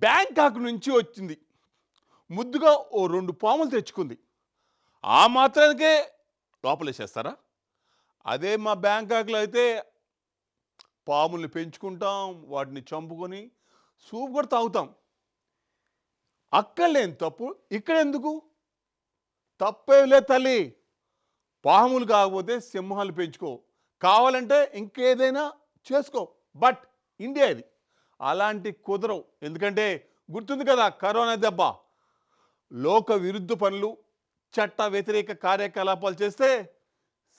Bangkok నుంచి వచ్చింది. ముద్దుగా ఓ 2 పాములు తెచ్చుకుంది. ఆ మాత్రానికే లోపలేసేస్తారా? అదే మా బ్యాంకాక్‌లో అయితే పాముల్ని పెంచుకుంటాం, వాటిని చంపుకొని సూప్ కూడా తాగుతాం. అక్కడ లేని తప్పు ఇక్కడెందుకు? తప్పేం లేదు తల్లి. పాములు కాకపోతే సింహాలు పెంచుకో. కావాలంటే ఇంకేదైనా చేసుకో. బట్ ఇండియా ఇది. అలాంటి కుదరవు. ఎందుకంటే గుర్తుంది కదా కరోనా దెబ్బ. లోక విరుద్ధ పనులు, చట్ట వ్యతిరేక కార్యకలాపాలు చేస్తే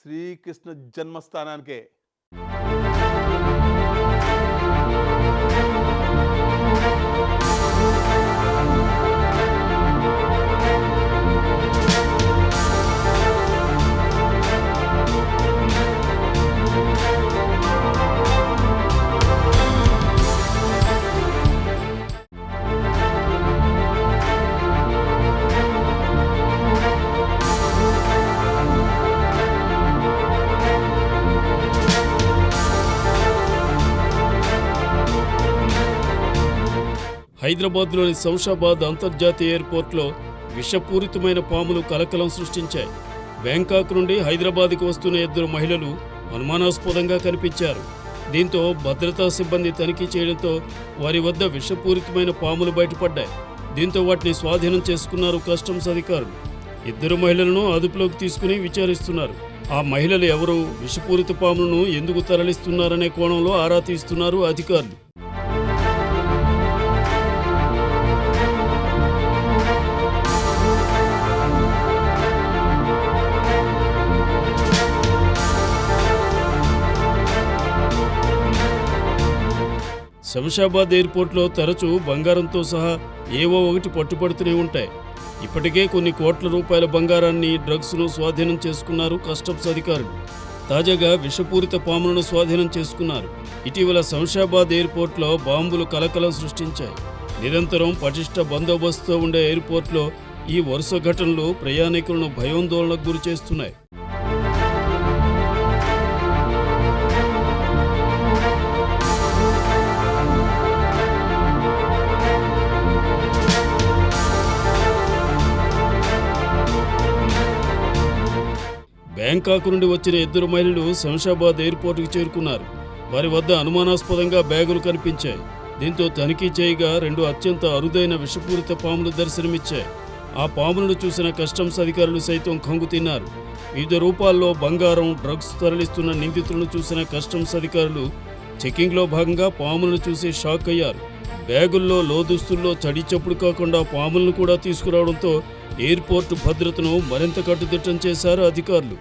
శ్రీకృష్ణ జన్మస్థానానికే. హైదరాబాద్లోని శంషాబాద్ అంతర్జాతీయ ఎయిర్పోర్ట్లో విషపూరితమైన పాములు కలకలం సృష్టించాయి. బ్యాంకాక్ నుండి హైదరాబాద్కు వస్తున్న 2 మహిళలు అనుమానాస్పదంగా కనిపించారు. దీంతో భద్రతా సిబ్బంది తనిఖీ చేయడంతో వారి వద్ద విషపూరితమైన పాములు బయటపడ్డాయి. దీంతో వాటిని స్వాధీనం చేసుకున్నారు కస్టమ్స్ అధికారులు. 2 మహిళలను అదుపులోకి తీసుకుని విచారిస్తున్నారు. ఆ మహిళలు ఎవరు, విషపూరిత పాములను ఎందుకు తరలిస్తున్నారనే కోణంలో ఆరా తీస్తున్నారు అధికారులు. శంషాబాద్ ఎయిర్పోర్ట్లో తరచూ బంగారంతో సహా ఏవో ఒకటి పట్టుపడుతూనే ఉంటాయి. ఇప్పటికే కొన్ని కోట్ల రూపాయల బంగారాన్ని, డ్రగ్స్ను స్వాధీనం చేసుకున్నారు కస్టమ్స్ అధికారులు. తాజాగా విషపూరిత పాములను స్వాధీనం చేసుకున్నారు. ఇటీవల శంషాబాద్ ఎయిర్పోర్ట్లో బాంబులు కలకలం సృష్టించాయి. నిరంతరం పటిష్ట బందోబస్తుతో ఉండే ఎయిర్పోర్ట్లో ఈ వరుస ఘటనలు ప్రయాణికులను భయాందోళనకు గురి చేస్తున్నాయి. బ్యాంకాక్ నుండి వచ్చిన 2 మహిళలు శంషాబాద్ ఎయిర్పోర్టుకు చేరుకున్నారు. వారి వద్ద అనుమానాస్పదంగా బ్యాగులు కనిపించాయి. దీంతో తనిఖీ చేయగా 2 అత్యంత అరుదైన విషపూరిత పాములు దర్శనమిచ్చాయి. ఆ పాములను చూసిన కస్టమ్స్ అధికారులు సైతం కంగు తిన్నారు. వివిధ రూపాల్లో బంగారం, డ్రగ్స్ తరలిస్తున్న నిందితులను చూసిన కస్టమ్స్ అధికారులు చెకింగ్లో భాగంగా పాములను చూసి షాక్ అయ్యారు. బ్యాగుల్లో, లోదుస్తుల్లో చడి చప్పుడు కాకుండా పాములను కూడా తీసుకురావడంతో ఎయిర్పోర్టు భద్రతను మరింత కట్టుదిట్టం చేశారు అధికారులు.